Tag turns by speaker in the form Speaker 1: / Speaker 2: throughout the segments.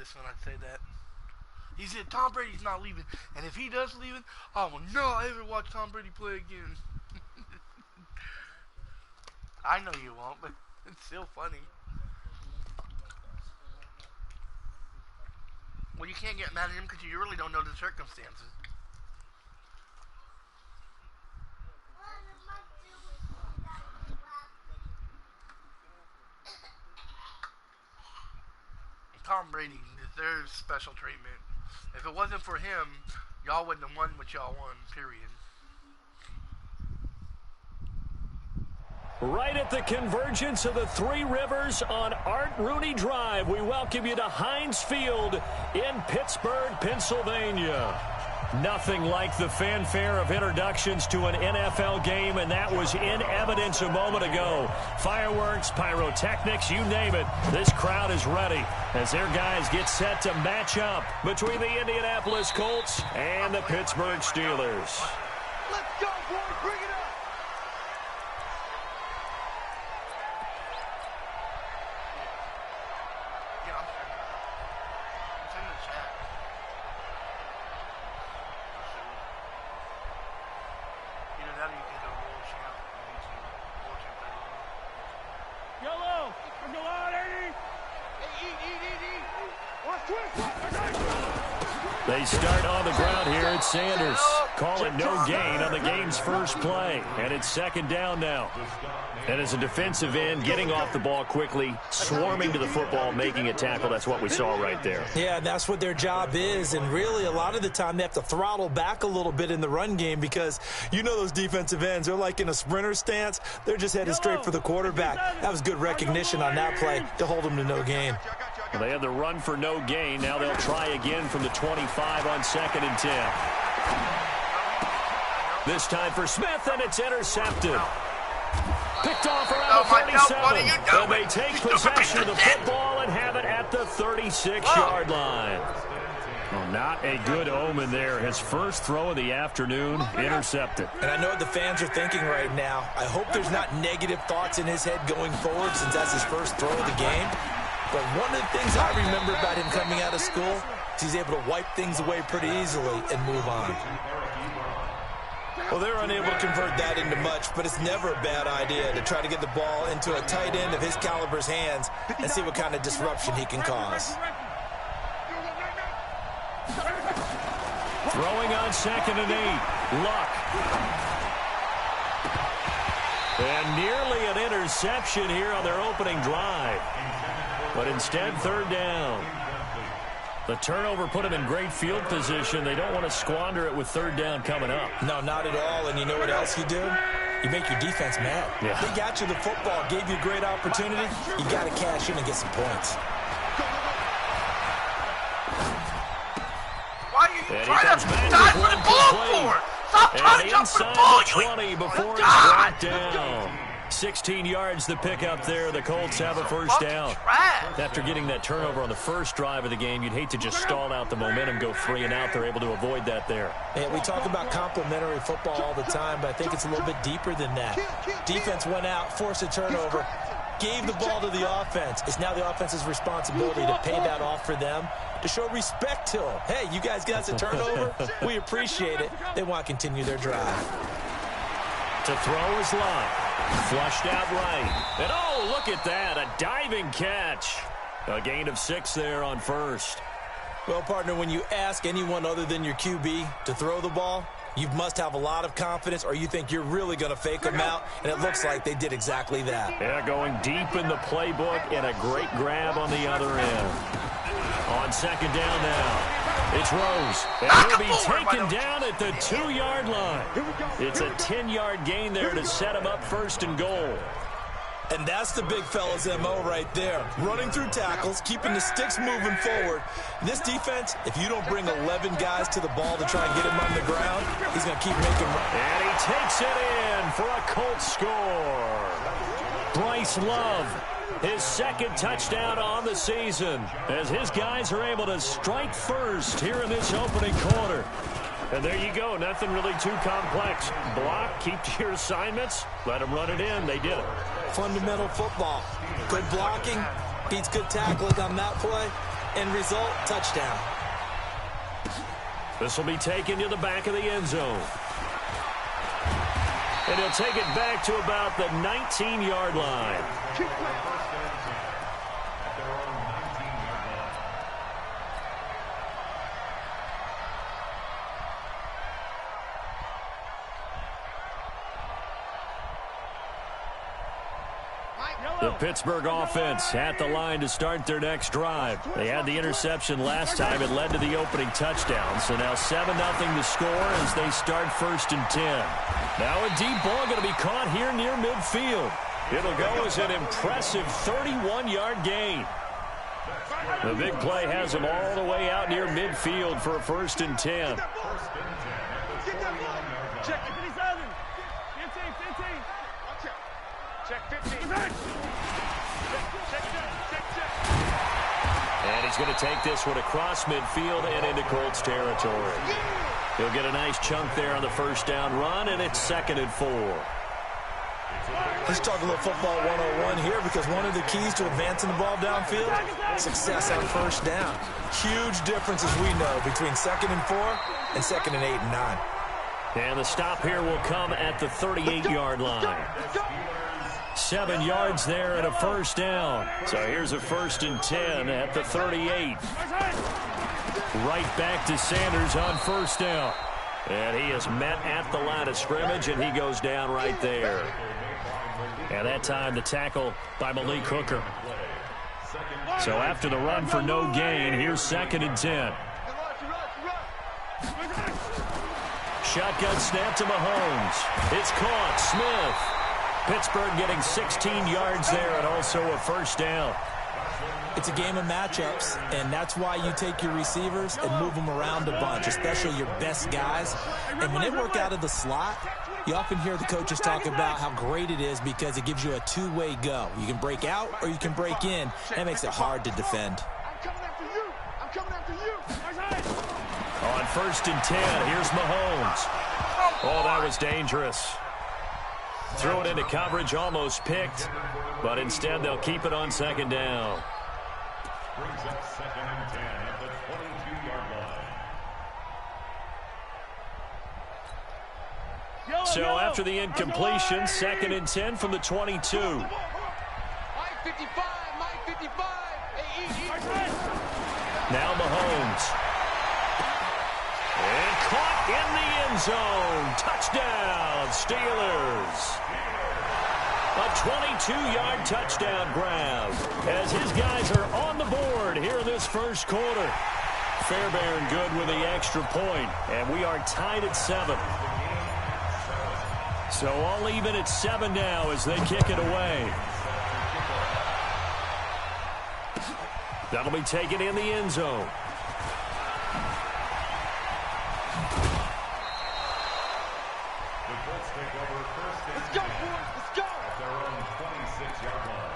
Speaker 1: this when I say that. He said Tom Brady's not leaving, and if he does leave, I will not ever watch Tom Brady play again. I know you won't, but it's still funny. Well, you can't get mad at him because you really don't know the circumstances. Tom Brady deserves special treatment. If it wasn't for him, y'all wouldn't have won what y'all won, period.
Speaker 2: Right at the convergence of the Three Rivers on Art Rooney Drive, we welcome you to Heinz Field in Pittsburgh, Pennsylvania. Nothing like the fanfare of introductions to an NFL game, and that was in evidence a moment ago. Fireworks, pyrotechnics, you name it. This crowd is ready as their guys get set to match up between the Indianapolis Colts and the Pittsburgh Steelers.
Speaker 3: Let's go, boys. Bring it up.
Speaker 2: They start on the ground here at Sanders. Call it no gain on the game's first play. And it's second down now. And as a defensive end, getting off the ball quickly, swarming to the football, making a tackle, that's what we saw right there.
Speaker 4: Yeah, that's what their job is. And really, a lot of the time, they have to throttle back a little bit in the run game because you know those defensive ends, they're like in a sprinter stance. They're just headed straight for the quarterback. That was good recognition on that play to hold them to no gain.
Speaker 2: Well, they had the run for no gain. Now they'll try again from the 25 on 2nd and 10. This time for Smith, and it's intercepted. Picked off around the 37. And they take possession of the football and have it at the 36-yard line. Well, not a good omen there. His first throw of the afternoon, intercepted.
Speaker 4: And I know what the fans are thinking right now. I hope there's not negative thoughts in his head going forward since that's his first throw of the game. But one of the things I remember about him coming out of school is he's able to wipe things away pretty easily and move on. Well, they're unable to convert that into much, but it's never a bad idea to try to get the ball into a tight end of his caliber's hands and see what kind of disruption he can cause.
Speaker 2: Throwing on 2nd and 8. Luck. And nearly an interception here on their opening drive. But instead, 3rd down. The turnover put them in great field position. They don't want to squander it with 3rd down coming up.
Speaker 4: No, not at all. And you know what else you do? You make your defense mad.
Speaker 2: Yeah.
Speaker 4: They got you the football, gave you a great opportunity. You got to cash in and get some points.
Speaker 1: Why are you trying to dive for the ball for? Stop trying to jump for the ball, you
Speaker 2: 20 before it's brought down. 16 yards the pick up there. The Colts have a first down. After getting that turnover on the first drive of the game, you'd hate to just stall out the momentum, go 3 and out. They're able to avoid that there.
Speaker 4: Yeah, we talk about complementary football all the time, but I think it's a little bit deeper than that. Defense went out, forced a turnover, gave the ball to the offense. It's now the offense's responsibility to pay that off for them, to show respect to them. Hey, you guys got us a turnover? We appreciate it. They want to continue their drive.
Speaker 2: To throw is Luck. Flushed out right. And oh, look at that. A diving catch. A gain of 6 there on first.
Speaker 4: Well, partner, when you ask anyone other than your QB to throw the ball, you must have a lot of confidence or you think you're really going to fake them out, and it looks like they did exactly that.
Speaker 2: Yeah, going deep in the playbook and a great grab on the other end. On 2nd down now. It's Rose, and he'll be taken down at the 2-yard line. It's a 10-yard gain there to set him up 1st and goal.
Speaker 4: And that's the big fella's MO right there. Running through tackles, keeping the sticks moving forward. This defense, if you don't bring 11 guys to the ball to try and get him on the ground, he's going to keep making runs.
Speaker 2: And he takes it in for a Colts score. Bryce Love, his 2nd touchdown on the season, as his guys are able to strike first here in this opening quarter. And there you go. Nothing really too complex. Block, keep to your assignments, let them run it in. They did it.
Speaker 4: Fundamental football. Good blocking, beats good tackling on that play, End result, touchdown.
Speaker 2: This will be taken to the back of the end zone. And he'll take it back to about the 19-yard line. The Pittsburgh offense at the line to start their next drive. They had the interception last time. It led to the opening touchdown. So now 7-0 to score as they start 1st and 10. Now a deep ball going to be caught here near midfield. It'll go as an impressive 31-yard gain. The big play has them all the way out near midfield for a 1st and 10.
Speaker 3: Check 57. 15. Check 15.
Speaker 2: And he's going to take this one across midfield and into Colts territory. He'll get a nice chunk there on the 1st down run, and it's 2nd and 4.
Speaker 4: Let's talk a little football 101 here, because one of the keys to advancing the ball downfield, success on 1st down. Huge difference, as we know, between 2nd and 4 and 2nd and 8 and 9.
Speaker 2: And the stop here will come at the 38-yard line. 7 yards there and a 1st down. So here's a 1st and 10 at the 38. Right back to Sanders on 1st down. And he is met at the line of scrimmage, and he goes down right there. And that time the tackle by Malik Hooker. So after the run for no gain, here's 2nd and 10. Shotgun snap to Mahomes. It's caught. Smith. Pittsburgh getting 16 yards there and also a 1st down.
Speaker 4: It's a game of matchups, and that's why you take your receivers and move them around a bunch, especially your best guys. And when they work out of the slot, you often hear the coaches talk about how great it is because it gives you a two-way go. You can break out or you can break in. That makes it hard to defend.
Speaker 3: I'm coming after you.
Speaker 2: On 1st and 10, here's Mahomes. Oh, that was dangerous. Throw it into coverage, almost picked, but instead they'll keep it on 2nd down.
Speaker 5: Brings up 2nd and 10 at the 22-yard line.
Speaker 2: So after the incompletion, 2nd and 10 from the 22.
Speaker 3: Mike 55.
Speaker 2: Now Mahomes. And caught in the end zone. Touchdown, Steelers. A 22-yard touchdown grab as his guys are on the board here in this 1st quarter. Fairbairn good with the extra point, and we are tied at 7. So all even at 7 now as they kick it away. That'll be taken in the end zone.
Speaker 3: Let's go, boys. Let's go.
Speaker 5: At their own 26-yard line.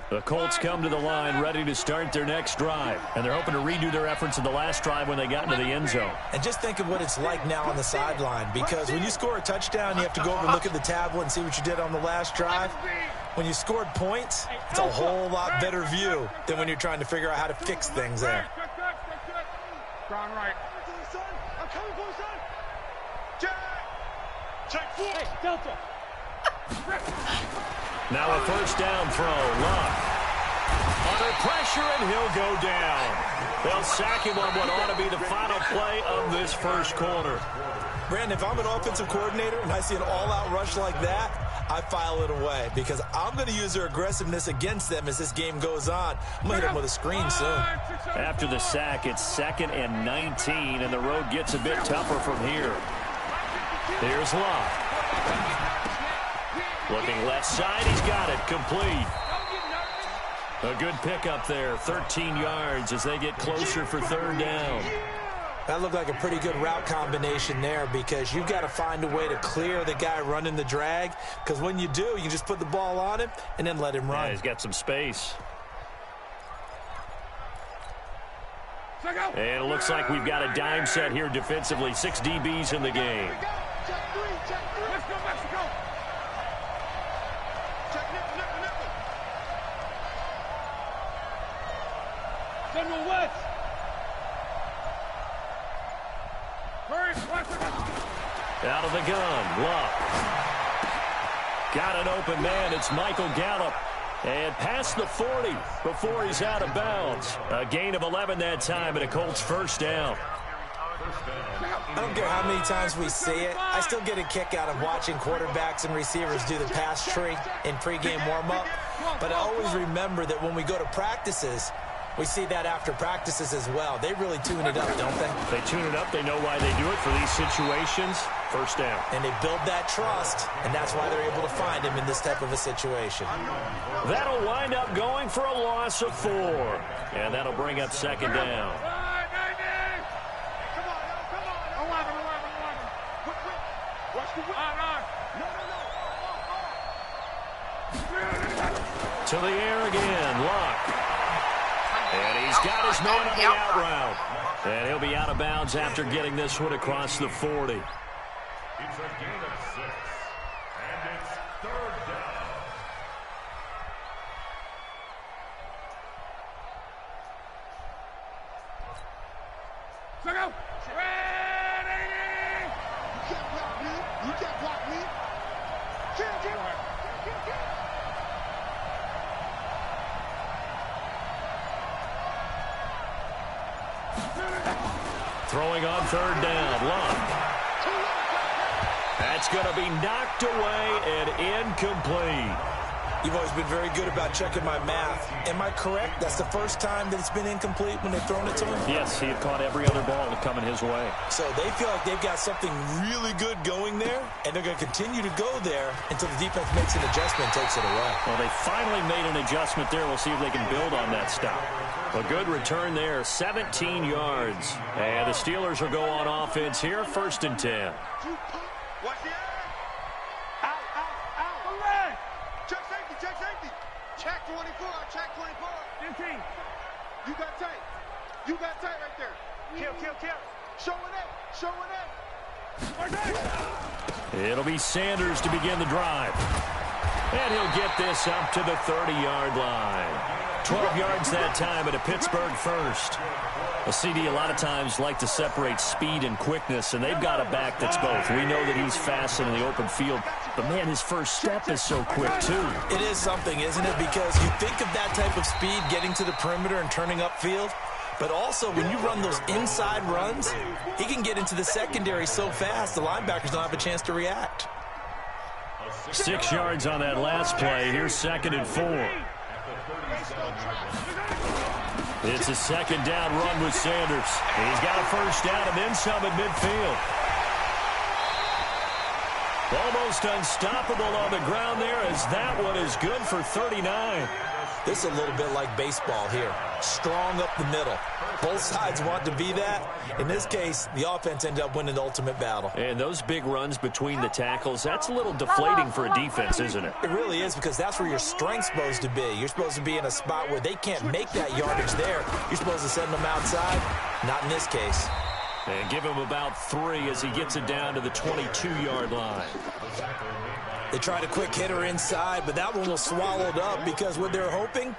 Speaker 2: The Colts come to the line ready to start their next drive. And they're hoping to redo their efforts in the last drive when they got into the end zone.
Speaker 4: And just think of what it's like now on the sideline, because when you score a touchdown, you have to go over and look at the tablet and see what you did on the last drive. When you scored points, it's a whole lot better view than when you're trying to figure out how to fix things there.
Speaker 3: Ground right. I'm coming for you, son. Check 4. Hey, Delta.
Speaker 2: Now a 1st down throw. Luck. Under pressure, and he'll go down. They'll sack him on what ought to be the final play of this 1st quarter.
Speaker 4: Brandon, if I'm an offensive coordinator and I see an all-out rush like that, I file it away because I'm going to use their aggressiveness against them as this game goes on. I'm going to hit them with a screen soon.
Speaker 2: After the sack, it's 2nd and 19, and the road gets a bit tougher from here. Here's Luck. Looking left side, he's got it, complete. A good pickup there, 13 yards as they get closer for 3rd down.
Speaker 4: That looked like a pretty good route combination there because you've got to find a way to clear the guy running the drag, because when you do, you just put the ball on him and then let him run.
Speaker 2: Yeah, he's got some space. And it looks like we've got a dime set here defensively. 6 DBs in the game.
Speaker 3: Check 3, check 3. Let's go, Mexico. Check nickel. General West. Hurry,
Speaker 2: out of the gun, Luck. Got an open man. It's Michael Gallup. And past the 40 before he's out of bounds. A gain of 11 that time and a Colts first down.
Speaker 4: I don't care how many times we see it. I still get a kick out of watching quarterbacks and receivers do the pass tree in pregame warm-up. But I always remember that when we go to practices, we see that after practices as well. They really tune it up, don't they?
Speaker 2: They tune it up. They know why they do it for these situations. First down.
Speaker 4: And they build that trust, and that's why they're able to find him in this type of a situation.
Speaker 2: That'll wind up going for a loss of 4. And that'll bring up second down. To the air again, Luck. And he's got his man on the out route. And he'll be out of bounds after getting this one across the 40.
Speaker 5: It's a gain of 6, and it's third down.
Speaker 3: Ready! You can't block me. Kill.
Speaker 2: Throwing on third down, Luck. That's going to be knocked away and incomplete.
Speaker 4: You've always been very good about checking my math. Am I correct? That's the first time that it's been incomplete when they've thrown it to him?
Speaker 2: Yes, he had caught every other ball coming his way.
Speaker 4: So they feel like they've got something really good going there, and they're going to continue to go there until the defense makes an adjustment and takes it away.
Speaker 2: Well, they finally made an adjustment there. We'll see if they can build on that stop. A good return there, 17 yards. And the Steelers will go on offense here, 1st and 10.
Speaker 3: Watch the out. Check safety. Check 24. Check 24. You got tight right there. Kill. Show it up.
Speaker 2: It'll be Sanders to begin the drive. And he'll get this up to the 30-yard line. 12 yards that time at a Pittsburgh first. A CD a lot of times like to separate speed and quickness, and they've got a back that's both. We know that he's fast in the open field, but, man, his first step is so quick, too.
Speaker 4: It is something, isn't it? Because you think of that type of speed getting to the perimeter and turning upfield, but also when you run those inside runs, he can get into the secondary so fast the linebackers don't have a chance to react.
Speaker 2: 6 yards on that last play. Here's 2nd and 4. It's a second down run with Sanders. He's got a first down and then some at midfield. Almost unstoppable on the ground there as that one is good for 39.
Speaker 4: This is a little bit like baseball here. Strong up the middle. Both sides want to be that. In this case, the offense ended up winning the ultimate battle.
Speaker 2: And those big runs between the tackles, that's a little deflating for a defense, isn't it?
Speaker 4: It really is, because that's where your strength's supposed to be. You're supposed to be in a spot where they can't make that yardage there. You're supposed to send them outside. Not in this case.
Speaker 2: And give him about 3 as he gets it down to the 22-yard line.
Speaker 4: They tried a quick hitter inside, but that one was swallowed up because what they're hoping,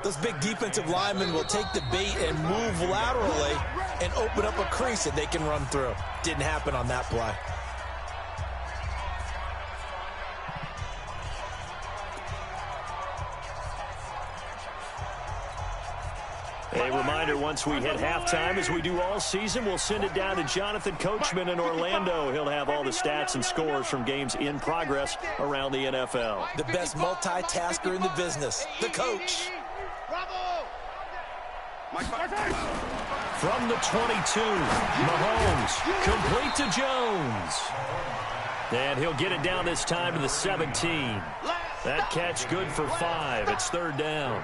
Speaker 4: those big defensive linemen will take the bait and move laterally and open up a crease that they can run through. Didn't happen on that play.
Speaker 2: A reminder, once we hit halftime, as we do all season, we'll send it down to Jonathan Coachman in Orlando. He'll have all the stats and scores from games in progress around the NFL.
Speaker 4: The best multitasker in the business, the coach.
Speaker 2: From the 22, Mahomes, complete to Jones. And he'll get it down this time to the 17. That catch good for 5. It's 3rd down.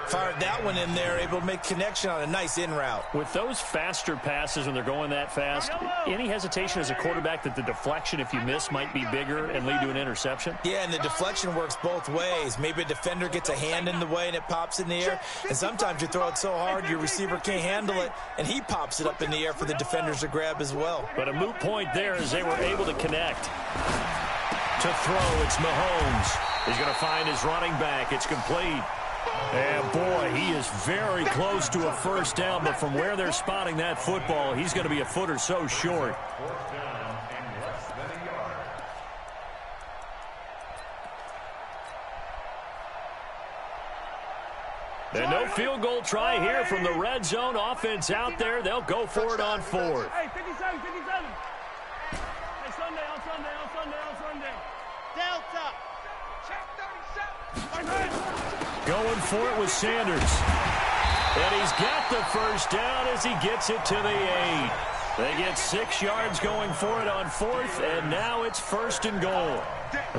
Speaker 4: Fired that one in there, able to make connection on a nice in route.
Speaker 2: With those faster passes when they're going that fast, any hesitation as a quarterback that the deflection, if you miss, might be bigger and lead to an interception?
Speaker 4: Yeah, and the deflection works both ways. Maybe a defender gets a hand in the way and it pops in the air, and sometimes you throw it so hard your receiver can't handle it, and he pops it up in the air for the defenders to grab as well.
Speaker 2: But a moot point there as they were able to connect. To throw, it's Mahomes. He's going to find his running back. It's complete. And, boy, he is very close to a first down, but from where they're spotting that football, he's going to be a foot or so short. And no field goal try here from the red zone offense out there. They'll go for it on 4th.
Speaker 3: Hey, 57, 57. Hey, Sunday, on Sunday, on Sunday, on Sunday. Delta. Check 37.
Speaker 2: Going for it with Sanders. And he's got the first down as he gets it to the 8. They get 6 yards going for it on 4th, and now it's 1st and goal.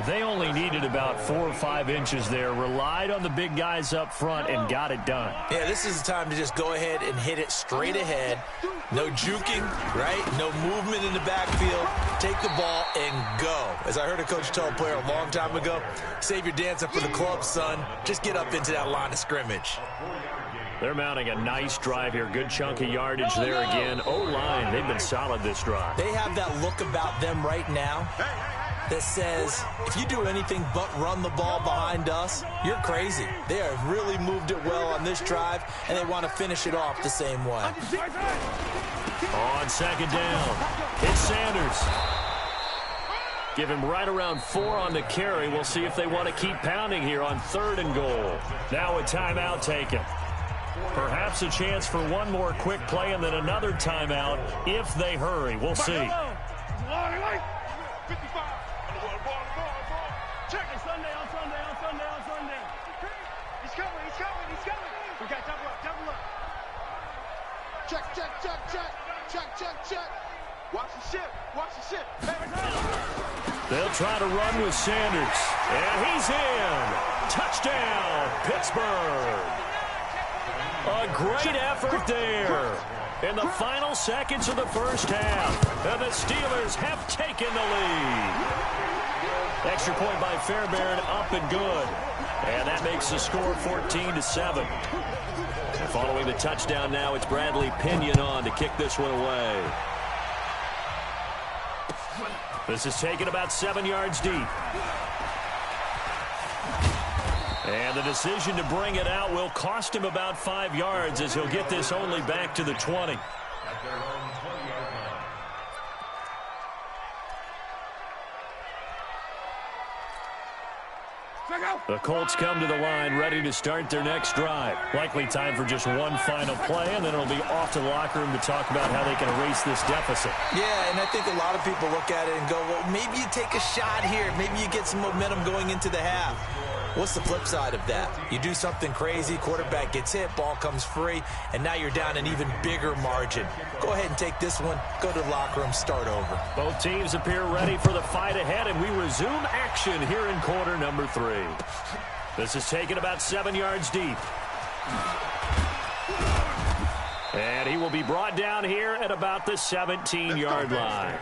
Speaker 2: They only needed about 4 or 5 inches there, relied on the big guys up front, and got it done.
Speaker 4: Yeah, this is the time to just go ahead and hit it straight ahead. No juking, right? No movement in the backfield. Take the ball and go. As I heard a coach tell a player a long time ago, save your dance up for the club, son. Just get up into that line of scrimmage.
Speaker 2: They're mounting a nice drive here. Good chunk of yardage there again. O-line, they've been solid this drive.
Speaker 4: They have that look about them right now that says, if you do anything but run the ball behind us, you're crazy. They have really moved it well on this drive, and they want to finish it off the same way.
Speaker 2: On 2nd down, it's Sanders. Give him right around 4 on the carry. We'll see if they want to keep pounding here on 3rd and goal. Now a timeout taken. Perhaps a chance for one more quick play and then another timeout if they hurry. We'll see.
Speaker 3: 55. Check it Sunday, on Sunday, on Sunday, on Sunday. He's coming, he's coming, he's coming. We got double up, double up. Check, check, check, check. Check, check, check. Watch the ship, watch the ship.
Speaker 2: They'll try to run with Sanders. And he's in. Touchdown, Pittsburgh. A great effort there in the final seconds of the first half. And the Steelers have taken the lead. Extra point by Fairbairn, up and good. And that makes the score 14-7. And following the touchdown now, it's Bradley Pinion on to kick this one away. This is taken about 7 yards deep. And the decision to bring it out will cost him about 5 yards as he'll get this only back to the 20. The Colts come to the line ready to start their next drive. Likely time for just one final play, and then it'll be off to the locker room to talk about how they can erase this deficit.
Speaker 4: Yeah, and I think a lot of people look at it and go, well, maybe you take a shot here. Maybe you get some momentum going into the half. What's the flip side of that? You do something crazy, quarterback gets hit, ball comes free, and now you're down an even bigger margin. Go ahead and take this one, go to the locker room, start over.
Speaker 2: Both teams appear ready for the fight ahead, and we resume action here in quarter number 3. This is taken about 7 yards deep. And he will be brought down here at about the 17-yard line.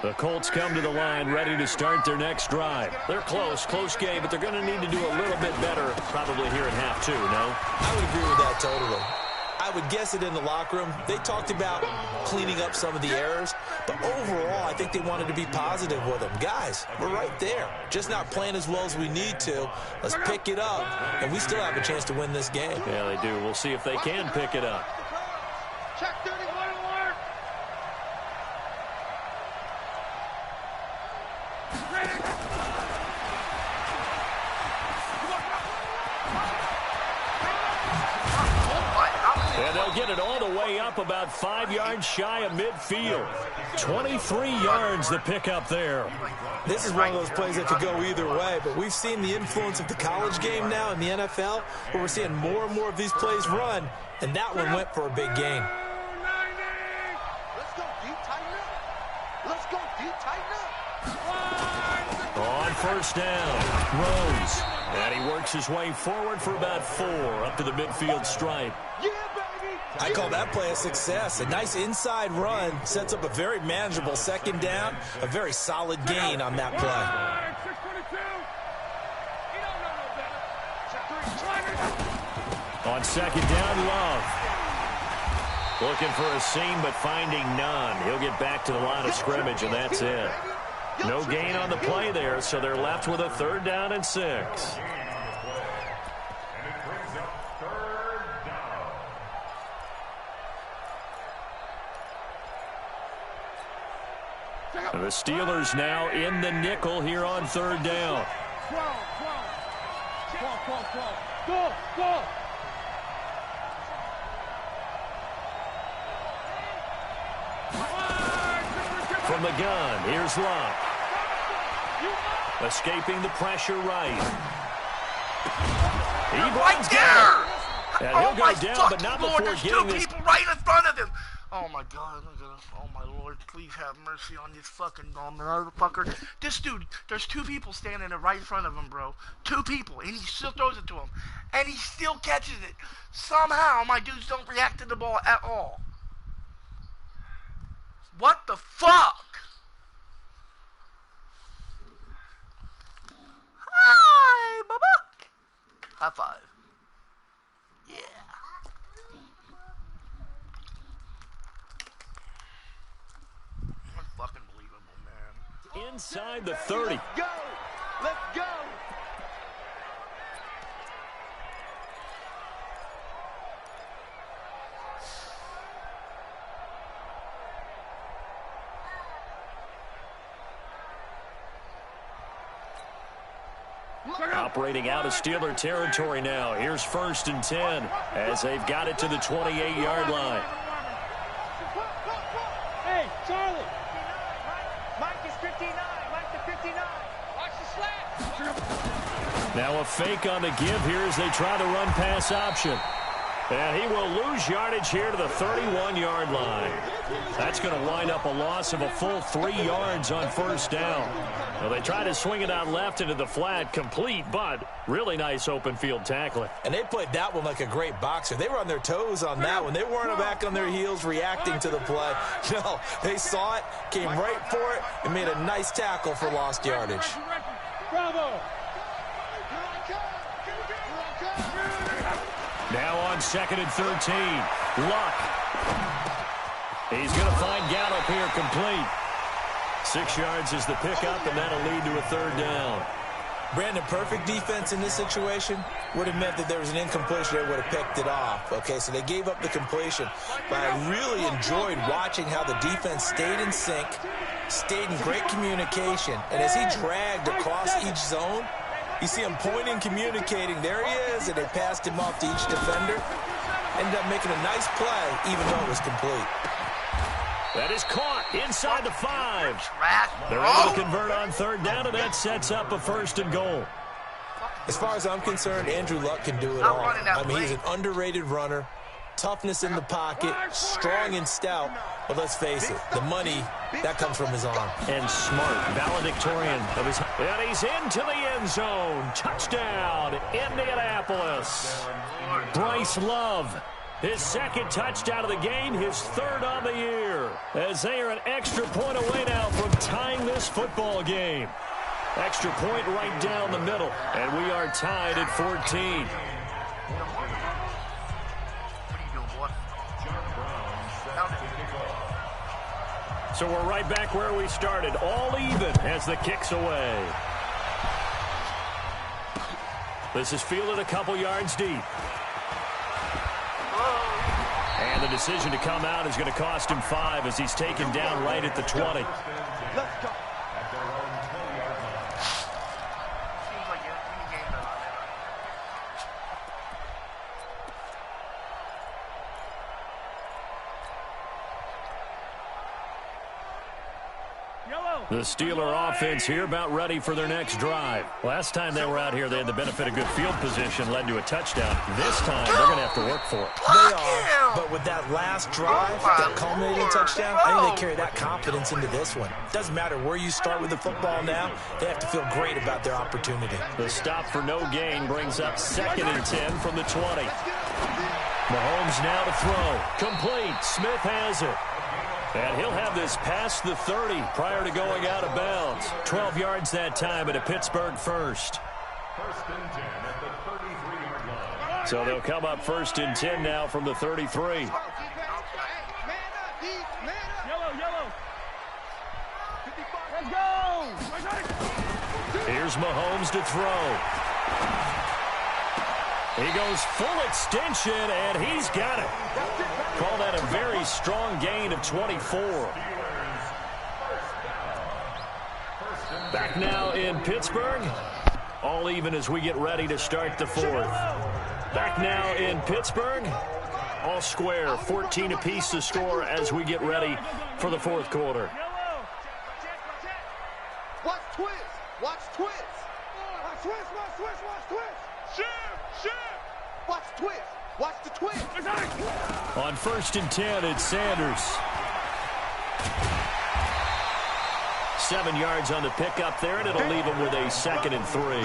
Speaker 2: The Colts come to the line ready to start their next drive. They're close game, but they're going to need to do a little bit better probably here in half 2, no?
Speaker 4: I would agree with that totally. I would guess it in the locker room. They talked about cleaning up some of the errors, but overall, I think they wanted to be positive with them. Guys, we're right there. Just not playing as well as we need to. Let's pick it up, and we still have a chance to win this game.
Speaker 2: Yeah, they do. We'll see if they can pick it up.
Speaker 3: Check 31 alert.
Speaker 2: And they'll get it all the way up about 5 yards shy of midfield. 23 yards the pickup there.
Speaker 4: This is one of those plays that could go either way, but we've seen the influence of the college game now in the NFL, where we're seeing more and more of these plays run, and that one went for a big gain.
Speaker 3: Let's go deep, tighten up. Let's go deep, tighten up.
Speaker 2: On first down, Rose. And he works his way forward for about 4 up to the midfield stripe.
Speaker 3: Yeah, baby.
Speaker 4: I call that play a success. A nice inside run sets up a very manageable second down, a very solid gain on that play.
Speaker 3: 622. He don't know no better.
Speaker 2: On second down, Love. Looking for a seam, but finding none. He'll get back to the line of scrimmage, and that's it. No gain on the play there, so they're left with a 3rd down and 6.
Speaker 5: And it brings up 3rd down.
Speaker 2: The Steelers now in the nickel here on 3rd down.
Speaker 3: 12. Go.
Speaker 2: From the gun, here's Love. Escaping the pressure right. He runs
Speaker 1: there!
Speaker 2: And he'll go down, but not before
Speaker 1: There's
Speaker 2: getting
Speaker 1: two
Speaker 2: this.
Speaker 1: people right in front of him. Oh my God! Oh my Lord! Please have mercy on this fucking dumb motherfucker. This dude, there's 2 people standing right in front of him, bro. 2 people, and he still throws it to him, and he still catches it. Somehow, my dudes don't react to the ball at all. What the fuck? Hi, Bubba. High five. Yeah. Unfucking believable, man.
Speaker 2: Inside the 30.
Speaker 3: Go. Let's go.
Speaker 2: Operating out of Steeler territory now. Here's 1st and 10 as they've got it to the 28-yard line.
Speaker 3: Hey, Charlie. Mike is 59. Mike to 59. Watch the slant.
Speaker 2: Now a fake on the give here as they try to run pass option. And he will lose yardage here to the 31-yard line. That's going to wind up a loss of a full 3 yards on 1st down. Well, they try to swing it out left into the flat, complete, but really nice open field tackling.
Speaker 4: And they played that one like a great boxer. They were on their toes on that one. They weren't back on their heels reacting to the play. No, they saw it, came right for it, and made a nice tackle for lost yardage.
Speaker 3: Bravo.
Speaker 2: Now on 2nd and 13, Luck. He's going to find Gallup here complete. 6 yards is the pickup, and that'll lead to a 3rd down.
Speaker 4: Brandon, perfect defense in this situation would have meant that there was an incompletion. They would have picked it off. Okay, so they gave up the completion. But I really enjoyed watching how the defense stayed in sync, stayed in great communication. And as he dragged across each zone, you see him pointing, communicating. There he is, and they passed him off to each defender. Ended up making a nice play, even though it was complete.
Speaker 2: That is caught inside the 5. They're able to convert on 3rd down, and that sets up a 1st and goal.
Speaker 4: As far as I'm concerned, Andrew Luck can do it all. I mean, he's an underrated runner. Toughness in the pocket, strong and stout. But let's face it, the money, that comes from his arm.
Speaker 2: And smart, valedictorian of his... And he's into the end zone. Touchdown, Indianapolis. Bryce Love. His 2nd touchdown of the game, his 3rd on the year. As they are an extra point away now from tying this football game. Extra point right down the middle. And we are tied at 14. So we're right back where we started. All even as the kick's away. This is fielded a couple yards deep. And the decision to come out is going to cost him 5 as he's taken down right at the 20.
Speaker 3: Let's go.
Speaker 2: The Steeler offense here about ready for their next drive. Last time they were out here, they had the benefit of good field position, led to a touchdown. This time, they're going to have to work for it.
Speaker 4: They are, but with that last drive, that culminating touchdown, I think they carry that confidence into this one. Doesn't matter where you start with the football now, they have to feel great about their opportunity.
Speaker 2: The stop for no gain brings up 2nd and 10 from the 20. Mahomes now to throw. Complete. Smith has it. And he'll have this past the 30 prior to going out of bounds. 12 yards that time at a Pittsburgh first.
Speaker 5: 1st and 10 at the 33-yard line.
Speaker 2: So they'll come up 1st and 10 now from the 33.
Speaker 3: Yellow. Let's go.
Speaker 2: Here's Mahomes to throw. He goes full extension, and he's got it. Call that a very strong gain of 24. Back now in Pittsburgh. All even as we get ready to start the 4th. Back now in Pittsburgh. All square, 14 apiece to score as we get ready for the 4th quarter.
Speaker 3: Watch twist. Watch twist. Watch twist. Watch twist. Watch twist. Watch twist. Watch the twist.
Speaker 2: On 1st and 10, it's Sanders. 7 yards on the pickup there, and it'll leave him with a 2nd and 3.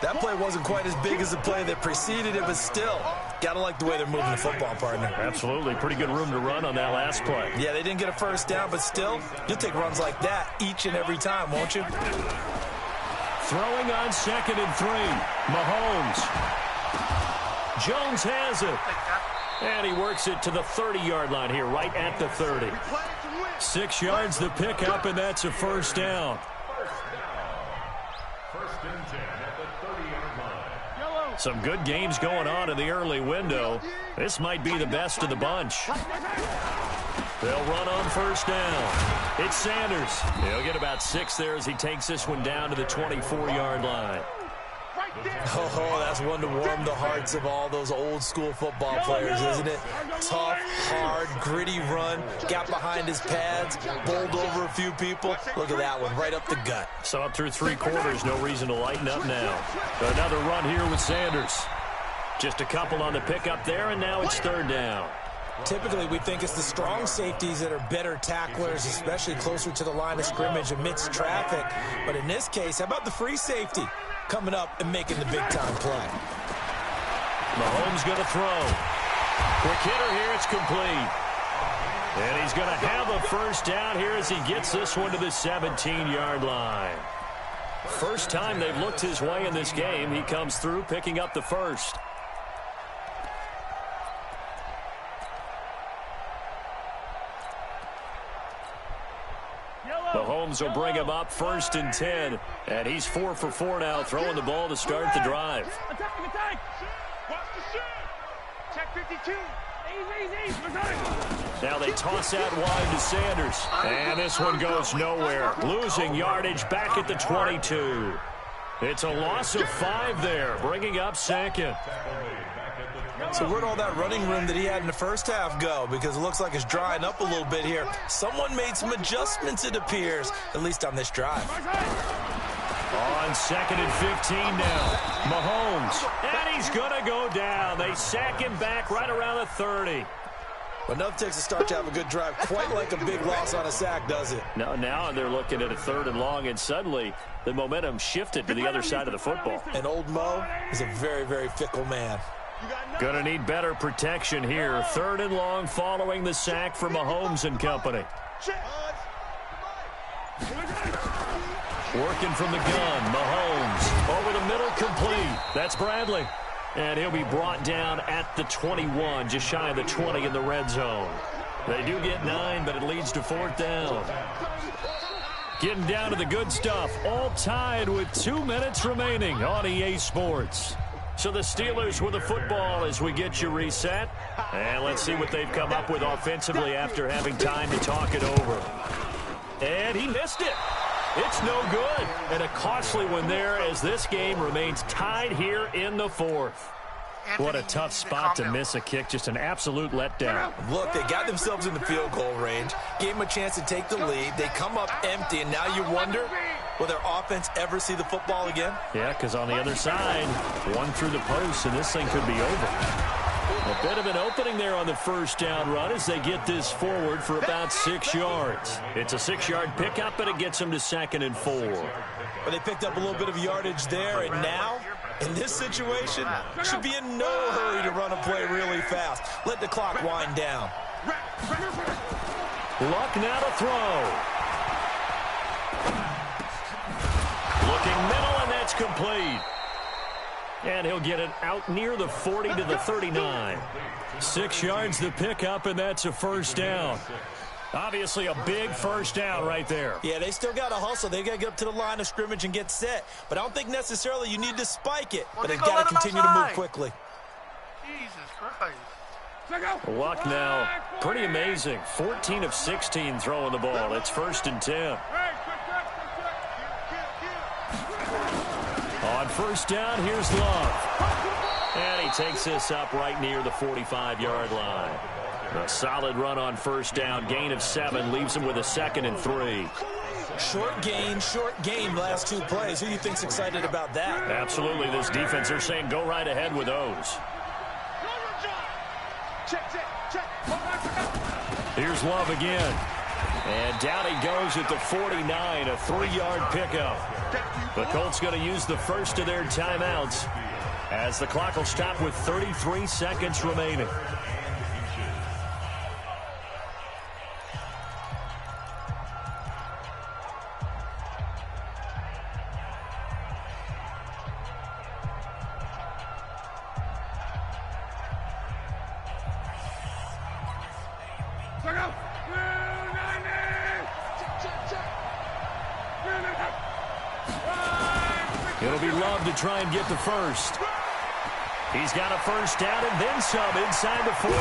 Speaker 4: That play wasn't quite as big as the play that preceded it, but still, gotta like the way they're moving the football, partner.
Speaker 2: Absolutely. Pretty good room to run on that last play.
Speaker 4: Yeah, they didn't get a first down, but still, you'll take runs like that each and every time, won't you?
Speaker 2: Throwing on 2nd and 3. Mahomes. Jones has it. And he works it to the 30-yard line here, right at the 30. 6 yards the pickup, and that's a first down.
Speaker 5: 1st and 10 at the 30-yard line.
Speaker 2: Some good games going on in the early window. This might be the best of the bunch. They'll run on 1st down. It's Sanders. He'll get about 6 there as he takes this one down to the 24-yard line.
Speaker 4: Oh, that's one to warm the hearts of all those old school football players, isn't it? Tough, hard, gritty run, got behind his pads, bowled over a few people. Look at that one, right up the gut.
Speaker 2: Saw it through 3 quarters, no reason to lighten up now. Another run here with Sanders. Just a couple on the pickup there, and now it's 3rd down.
Speaker 4: Typically, we think it's the strong safeties that are better tacklers, especially closer to the line of scrimmage amidst traffic. But in this case, how about the free safety coming up and making the big-time play?
Speaker 2: Mahomes going to throw. Quick hitter here, it's complete. And he's going to have a first down here as he gets this one to the 17-yard line. First time they've looked his way in this game. He comes through picking up the first. Mahomes will bring him up 1st and 10. And he's 4 for 4 now, throwing the ball to start the drive.
Speaker 3: Attack. Watch the shit. Check 52. Easy.
Speaker 2: Now they toss out wide to Sanders. And this one goes nowhere. Losing yardage back at the 22. It's a loss of 5 there, bringing up 2nd.
Speaker 4: So where'd all that running room that he had in the first half go? Because it looks like it's drying up a little bit here. Someone made some adjustments, it appears, at least on this drive.
Speaker 2: On 2nd and 15 now. Mahomes. And he's going to go down. They sack him back right around the 30.
Speaker 4: But nothing takes a start to have a good drive quite like a big loss on a sack, does it?
Speaker 2: No, now they're looking at a 3rd and long, and suddenly the momentum shifted to the other side of the football.
Speaker 4: And old Mo is a very, very fickle man.
Speaker 2: Going to need better protection here. 3rd and long following the sack for Mahomes and company. Working from the gun, Mahomes over the middle, complete. That's Bradley. And he'll be brought down at the 21, just shy of the 20 in the red zone. They do get 9, but it leads to 4th down. Getting down to the good stuff, all tied with 2 minutes remaining on EA Sports. So the Steelers with the football as we get you reset. And let's see what they've come up with offensively after having time to talk it over. And he missed it. It's no good. And a costly one there as this game remains tied here in the 4th. What a tough spot to miss a kick. Just an absolute letdown.
Speaker 4: Look, they got themselves in the field goal range, gave them a chance to take the lead. They come up empty, and now you wonder, will their offense ever see the football again?
Speaker 2: Yeah, because on the other side, one through the post, and this thing could be over. A bit of an opening there on the first down run as they get this forward for about 6 yards. It's a 6-yard pickup, and it gets them to 2nd and 4.
Speaker 4: But they picked up a little bit of yardage there, and now, in this situation, should be in no hurry to run a play really fast. Let the clock wind down.
Speaker 2: Luck now to throw. Looking middle, and that's complete. And he'll get it out near the 40 to the 39. 6 yards the pickup, and that's a first down. Obviously a big first down right there.
Speaker 4: Yeah, they still got to hustle. They got to get up to the line of scrimmage and get set. But I don't think necessarily you need to spike it.
Speaker 1: Well,
Speaker 4: but they've got to continue to move quickly.
Speaker 1: Jesus Christ.
Speaker 2: Luck now, pretty amazing. 14 of 16 throwing the ball. It's 1st and 10. On first down, here's Love. And he takes this up right near the 45-yard line. A solid run on first down. Gain of 7 leaves him with a 2nd and 3.
Speaker 4: Short gain last 2 plays. Who do you think's excited about that?
Speaker 2: Absolutely. This defense, they're saying go right ahead with those. Here's Love again. And down he goes at the 49, a 3-yard pickup. The Colts going to use the first of their timeouts as the clock will stop with 33 seconds remaining. It'll be Love to try and get the first. He's got a first down and then some inside the 40.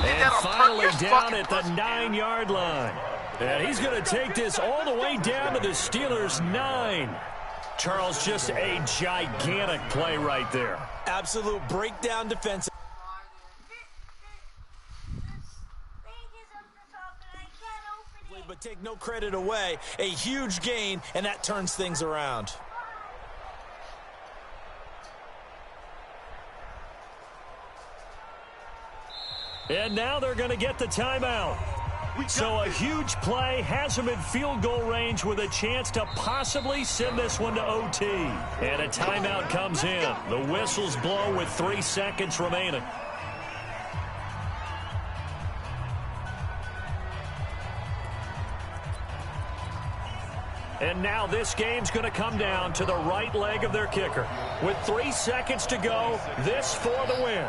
Speaker 2: And finally down at the 9-yard line. And he's going to take this all the way down to the Steelers' 9. Charles, just a gigantic play right there.
Speaker 4: Absolute breakdown defense. But take no credit away. A huge gain, and that turns things around.
Speaker 2: And now they're going to get the timeout. So a huge play has them in field goal range with a chance to possibly send this one to OT. And a timeout comes in. The whistles blow with 3 seconds remaining. And now this game's going to come down to the right leg of their kicker. With 3 seconds to go, this for the win.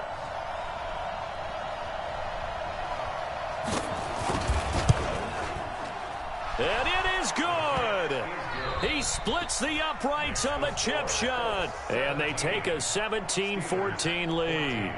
Speaker 2: And it is good. He splits the uprights on the chip shot. And they take a 17-14 lead.